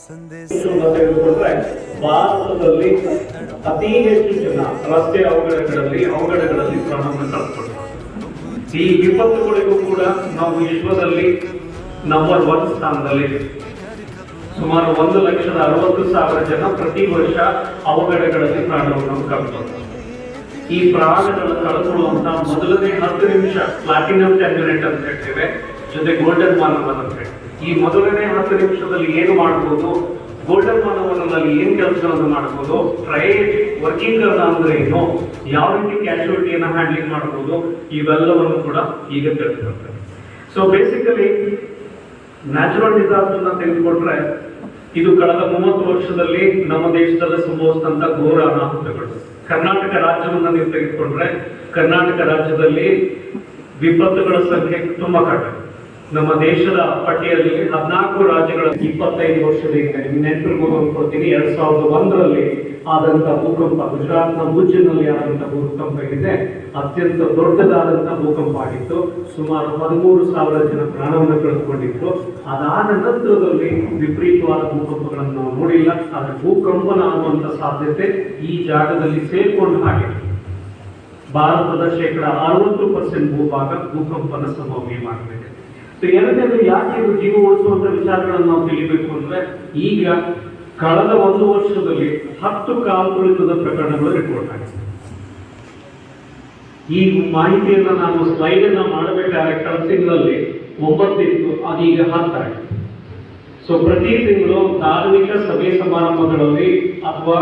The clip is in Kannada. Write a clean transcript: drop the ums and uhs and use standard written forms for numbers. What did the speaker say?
ತೆಗೆದುಕೊಂಡ್ರೆ ಭಾರತದಲ್ಲಿ ಅತಿ ಹೆಚ್ಚು ಜನ ರಸ್ತೆ ಅವಘಡಗಳಲ್ಲಿ ಪ್ರಾಣವನ್ನು ಕಳೆದುಕೊಂಡರು. ಈ ವಿಪತ್ತುಗಳಿಗೂ ಕೂಡ ನಾವು ವಿಶ್ವದಲ್ಲಿ ನಂಬರ್ 1 ಸ್ಥಾನದಲ್ಲಿ ಸುಮಾರು 1,60,000 ಜನ ಪ್ರತಿ ವರ್ಷ ಅವಘಡಗಳಲ್ಲಿ ಪ್ರಾಣವನ್ನು ಕಳೆದುಕೊಂಡರು. ಈ ಪ್ರಾಣಗಳನ್ನು ಕಳೆದುಕೊಳ್ಳುವಂತಹ ಮೊದಲನೇ 10 ನಿಮಿಷ ಪ್ಲಾಟಿನಂ 10 ಮಿನಿಟ್ ಅಂತ ಹೇಳ್ತೇವೆ, ಜೊತೆ ಗೋಲ್ಡನ್ ಮಾನವನ್ ಅಂತ ಹೇಳ್ತೇವೆ. ಈ ಮೊದಲನೇ 10 ನಿಮಿಷದಲ್ಲಿ ಏನು ಮಾಡಬಹುದು, ಗೋಲ್ಡನ್ ಮಾನವನಲ್ಲಿ ಏನ್ ಕೆಲಸಗಳನ್ನು ಮಾಡಬಹುದು, ವರ್ಗೀಕರಣ ಅಂದ್ರೆ ಏನು, ಯಾವ ರೀತಿ ಕ್ಯಾಶುಯಾಲಿಟಿಯನ್ನ ಹ್ಯಾಂಡ್ಲಿಂಗ್ ಮಾಡಬಹುದು, ಇವೆಲ್ಲವನ್ನು ಕೂಡ ಈಗ ತಿಳಿಸ್ಕೊಡ್ತಾರೆ. ಸೊ ಬೇಸಿಕಲಿ ನ್ಯಾಚುರಲ್ ಡಿಸಾಸ್ಟರ್ ತೆಗೆದುಕೊಂಡ್ರೆ ಇದು ಕಳೆದ 30 ವರ್ಷದಲ್ಲಿ ನಮ್ಮ ದೇಶದಲ್ಲಿ ಸಂಭವಿಸಿದಂತ ಘೋರ ಅನಾಹುತಗಳು. ಕರ್ನಾಟಕ ರಾಜ್ಯವನ್ನ ನೀವು ತೆಗೆದುಕೊಂಡ್ರೆ ಕರ್ನಾಟಕ ರಾಜ್ಯದಲ್ಲಿ ವಿಪತ್ತುಗಳ ಸಂಖ್ಯೆ ತುಂಬಾ ಕಡಿಮೆ. ನಮ್ಮ ದೇಶದ ಪಟ್ಟಿಯಲ್ಲಿ 14 ರಾಜ್ಯಗಳ 25 ವರ್ಷದ ನೆನಪಿಗೆ ಕೊಡ್ತೀನಿ. 2001ರಲ್ಲಿ ಆದಂತ ಭೂಕಂಪ, ಗುಜರಾತ್ನ ಭುಜ್ನಲ್ಲಿ ಆದಂತ ಭೂಕಂಪ ಇದೆ, ಅತ್ಯಂತ ದೊಡ್ಡದಾದಂತಹ ಭೂಕಂಪ ಆಗಿತ್ತು. ಸುಮಾರು 13,000 ಜನ ಪ್ರಾಣವನ್ನು ಕಳೆದುಕೊಂಡಿತ್ತು. ಅದಾದ ನಂತರದಲ್ಲಿ ವಿಪರೀತವಾದ ಭೂಕಂಪಗಳನ್ನು ನಾವು ನೋಡಿಲ್ಲ. ಆದ್ರೆ ಭೂಕಂಪನ ಆಗುವಂತ ಸಾಧ್ಯತೆ ಈ ಜಾಗದಲ್ಲಿ ಸೇರ್ಕೊಂಡು ಹಾಗೆ ಭಾರತದ 60% ಭೂಭಾಗ ಭೂಕಂಪನ ಸಂಭವನೀಯವಾಗಬೇಕು. ಎರಡನೇದು ಯಾಕೆ ಇದು ಜೀವ ಉಳಿಸುವಂತ ವಿಚಾರಗಳನ್ನು ನಾವು ತಿಳಿಬೇಕು ಅಂದ್ರೆ, ಈಗ ಕಳೆದ 1 ವರ್ಷದಲ್ಲಿ 10 ಕಾಲ್ತುಳಿತದ ಪ್ರಕರಣಗಳು ರಿಪೋರ್ಟ್ ಆಗಿದೆ. ಈ ಮಾಹಿತಿಯನ್ನ ನಾನು ಸ್ಲೈಡ್ ಅನ್ನ ಮಾಡಬೇಕಾದ್ರೆ ಕಳೆದ ತಿಂಗಳಲ್ಲಿ 9 ಇತ್ತು, ಅದೀಗ 10 ಆಗಿದೆ. ಸೊ ಪ್ರತಿ ತಿಂಗಳು ಧಾರ್ಮಿಕ ಸಭೆ ಸಮಾರಂಭಗಳಲ್ಲಿ ಅಥವಾ